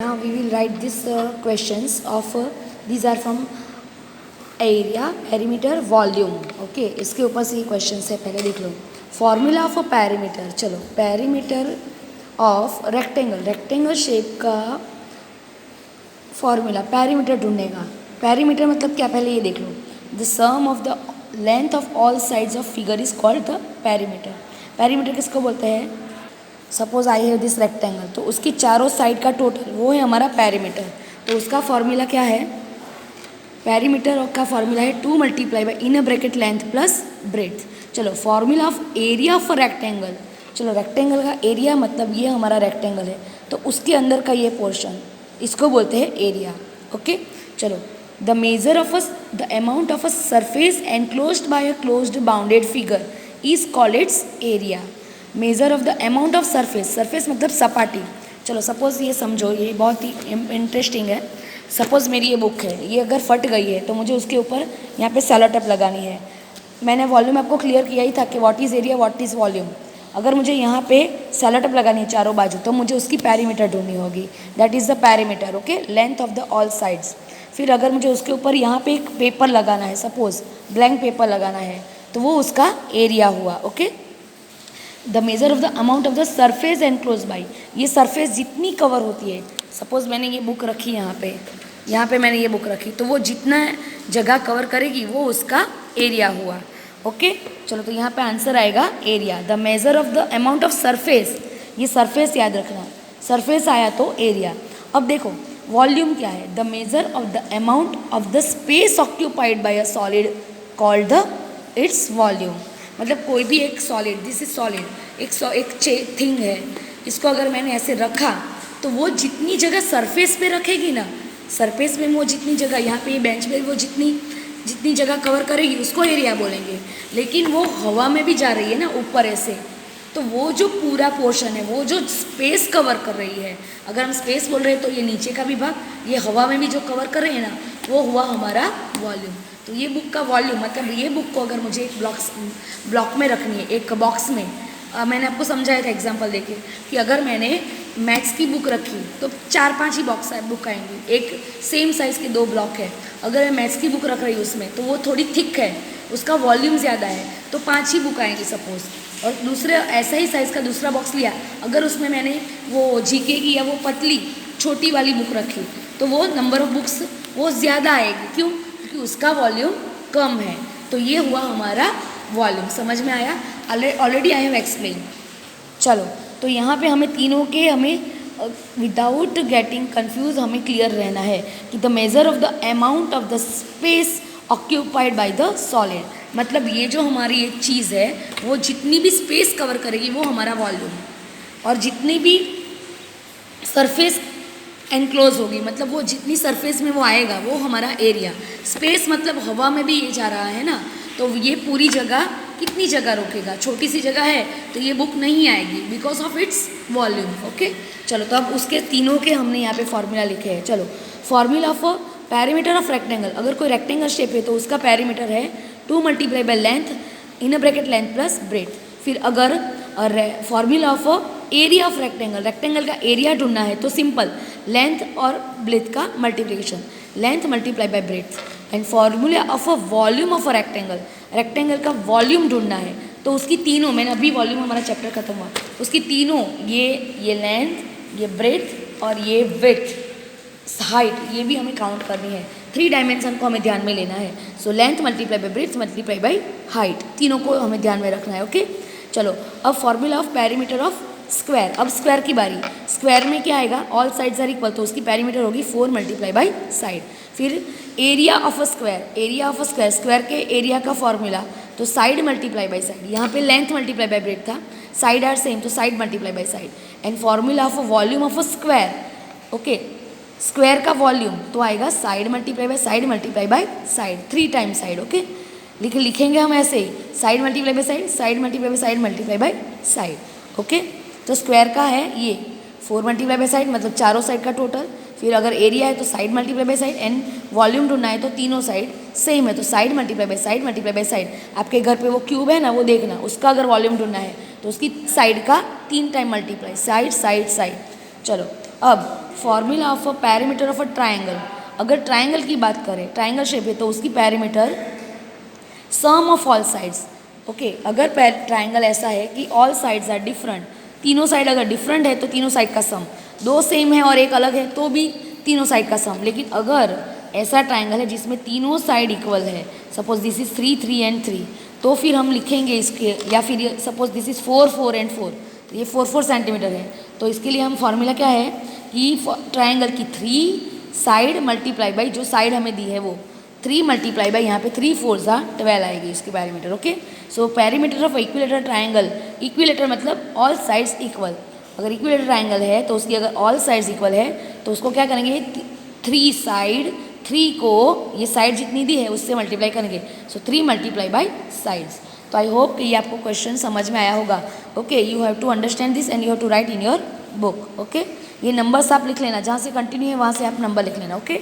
now we will write this questions of these are from area, perimeter, volume. Okay, इसके ऊपर से ये question है, पहले देख लो. Formula of a perimeter. चलो, perimeter of rectangle, rectangle shape का फॉर्मूला पेरीमीटर ढूंढने का. पेरीमीटर मतलब क्या, पहले ये देख लो. The sum of the length of all sides of figure is called the perimeter. Perimeter किसको बोलते हैं? Suppose I have this rectangle, तो उसकी चारों साइड का टोटल वो है हमारा पेरीमीटर. तो उसका फॉर्मूला क्या है? पेरीमीटर का फॉर्मूला है 2 multiply by in bracket length plus breadth. चलो, formula of area of rectangle. चलो, रेक्टेंगल का एरिया मतलब ये हमारा रेक्टेंगल है, तो उसके अंदर का ये पोर्शन, इसको बोलते हैं एरिया. ओके, चलो. The measure of the amount of a surface enclosed bye a closed bounded figure is called its area. Measure of the amount of surface, surface मतलब सपाटी. चलो, सपोज ये समझो, ये बहुत ही इंटरेस्टिंग है. सपोज मेरी ये बुक है, ये अगर फट गई है तो मुझे उसके ऊपर यहाँ पे सेलो टेप लगानी है. मैंने वॉल्यूम आपको क्लियर किया ही था कि what is area, what is volume. अगर मुझे यहाँ पे सेलो टेप लगानी है चारों बाजू, तो मुझे उसकी पेरीमीटर ढूंढनी होगी. That is the perimeter. Okay, length of the all sides. फिर अगर मुझे उसके ऊपर यहाँ पे एक पेपर लगाना है, सपोज ब्लैंक पेपर लगाना है, तो वो उसका एरिया हुआ. Okay, the measure of the amount of the surface enclose by. ये सरफेस जितनी कवर होती है, सपोज मैंने ये बुक रखी यहाँ पे मैंने ये बुक रखी, तो वो जितना जगह कवर करेगी वो उसका एरिया हुआ. ओके, चलो, तो यहाँ पे आंसर आएगा area. The measure of the amount of surface, ये सरफेस याद रखना, सरफेस आया तो एरिया. अब देखो, वॉल्यूम क्या है? The measure of the amount of the space occupied by a solid called the its volume. मतलब कोई भी एक सॉलिड, दिस इज सॉलिड, एक थिंग है, इसको अगर मैंने ऐसे रखा तो वो जितनी जगह सरफेस पे रखेगी ना, सरफेस में वो जितनी जगह, यहाँ पे ये बेंच पे वो जितनी जगह कवर करेगी उसको एरिया बोलेंगे. लेकिन वो हवा में भी जा रही है ना ऊपर ऐसे, तो वो जो पूरा पोर्शन है, वो जो स्पेस कवर कर रही है, अगर हम स्पेस बोल रहे हैं तो ये नीचे का भी भाग, ये हवा में भी जो कवर कर रहे हैं ना, वो हुआ हमारा वॉल्यूम. तो ये बुक का वॉल्यूम मतलब ये बुक को अगर मुझे एक ब्लॉक में रखनी है, एक बॉक्स में, मैंने आपको समझाया था एग्जांपल देके कि अगर मैंने मैथ्स की बुक रखी तो 4-5 ही बुक आएंगी. एक सेम साइज़ के 2 ब्लॉक है, अगर मैं मैथ्स की बुक रख रही हूँ उसमें, तो वो थोड़ी थिक है, उसका वॉल्यूम ज़्यादा है, तो 5 ही बुक आएंगी सपोज. और दूसरे ऐसा ही साइज़ का दूसरा बॉक्स लिया, अगर उसमें मैंने वो जीके की या वो पतली छोटी वाली बुक रखी, तो वो नंबर ऑफ बुक्स वो ज़्यादा आएगी. क्यों? क्योंकि उसका वॉल्यूम कम है. तो ये हुआ हमारा वॉल्यूम. समझ में आया? Already I have explain. चलो, तो यहाँ पे हमें तीनों के विदाउट गेटिंग कंफ्यूज हमें क्लियर रहना है कि the measure of the amount of the space occupied by the solid. मतलब ये जो हमारी एक चीज़ है, वो जितनी भी स्पेस कवर करेगी वो हमारा वॉल्यूम, और जितनी भी सरफेस एनक्लोज होगी, मतलब वो जितनी सरफेस में वो आएगा वो हमारा एरिया. स्पेस मतलब हवा में भी ये जा रहा है ना, तो ये पूरी जगह कितनी जगह रोकेगा? छोटी सी जगह है तो ये बुक नहीं आएगी because of its volume. Okay, चलो, तो अब उसके तीनों के हमने यहाँ पे फॉर्मूला लिखे हैं. चलो, formula of perimeter of rectangle. अगर कोई रेक्टेंगल शेप है तो उसका पेरीमीटर है 2 multiply by length in a bracket length plus breadth. फिर अगर formula of area of rectangle, rectangle का एरिया ढूंढना है तो सिंपल, लेंथ और ब्रेथ का multiplication, length multiply by breadth. And formula of a volume of a rectangle, rectangle का volume ढूंढना है तो उसकी तीनों, मैंने अभी वॉल्यूम हमारा चैप्टर खत्म हुआ, उसकी तीनों, ये लेंथ, ये ब्रेथ और ये विड्थ, हाइट, ये भी हमें काउंट करनी है. 3 डायमेंशन को हमें ध्यान में लेना है. So length multiply by breath multiply by height, तीनों को हमें ध्यान में रखना है. ओके, चलो, अब formula of perimeter of square. अब स्क्वायर की बारी. स्क्वायर में क्या आएगा? ऑल साइड्स आर इक्वल, तो उसकी पेरीमीटर होगी 4 मल्टीप्लाई बाई साइड. फिर area of a square, area of a square, square के एरिया का फॉर्मूला, तो साइड मल्टीप्लाई बाई साइड. यहाँ पे लेंथ मल्टीप्लाई बाई ब्रेथ था, साइड आर सेम, तो side multiply by side. And formula of a volume of a square. Okay, square का volume तो आएगा side multiply by side multiply by side, 3 times side. Okay, लिखेंगे हम ऐसे ही, side multiply by side, side multiply by side multiply by side. Okay, तो square का है ये 4 मल्टीप्लाई बाई साइड, मतलब चारों साइड का टोटल. फिर अगर एरिया है तो side multiply by side, and volume ढूंढना है तो तीनों साइड सेम है, तो side multiply by side multiply by side. आपके घर पे वो क्यूब है ना, वो देखना, उसका अगर वॉल्यूम ढूंढना है तो उसकी साइड का 3 time multiply, side side side. चलो, अब formula of a parameter of a triangle, अगर ट्राइंगल की बात करें, ट्राइंगल शेप है तो उसकी parameter sum of all sides. Okay, अगर ट्राइंगल ऐसा है कि ऑल साइड्स आर डिफरेंट, तीनों साइड अगर डिफरेंट है तो तीनों साइड का सम, दो सेम है और एक अलग है तो भी तीनों साइड का सम। लेकिन अगर ऐसा ट्राइंगल है जिसमें तीनों साइड इक्वल है, सपोज दिस इज 3 3 एंड 3, तो फिर हम लिखेंगे इसके, या फिर सपोज दिस इज 4 4 एंड 4, ये 4 4 सेंटीमीटर है, तो इसके लिए हम फॉर्मूला क्या है कि ट्राइंगल की 3 साइड मल्टीप्लाई बाई जो साइड हमें दी है वो 3 मल्टीप्लाई बाई यहाँ पे 3 4 12 आएगी इसकी perimeter. Okay, so perimeter of equilateral triangle, equilateral मतलब ऑल साइड्स इक्वल, अगर इक्विलेटरल ट्राइंगल है तो उसकी अगर ऑल साइड्स इक्वल है तो उसको क्या करेंगे, 3 साइड, 3 को ये साइड जितनी दी है उससे मल्टीप्लाई करेंगे, सो 3 मल्टीप्लाई बाई साइड्स। तो आई होप कि ये आपको क्वेश्चन समझ में आया होगा। Okay, you have to understand this and you have to write in your book. Okay, ये नंबर्स आप लिख लेना, जहाँ से कंटिन्यू है वहाँ से आप नंबर लिख लेना। ओके।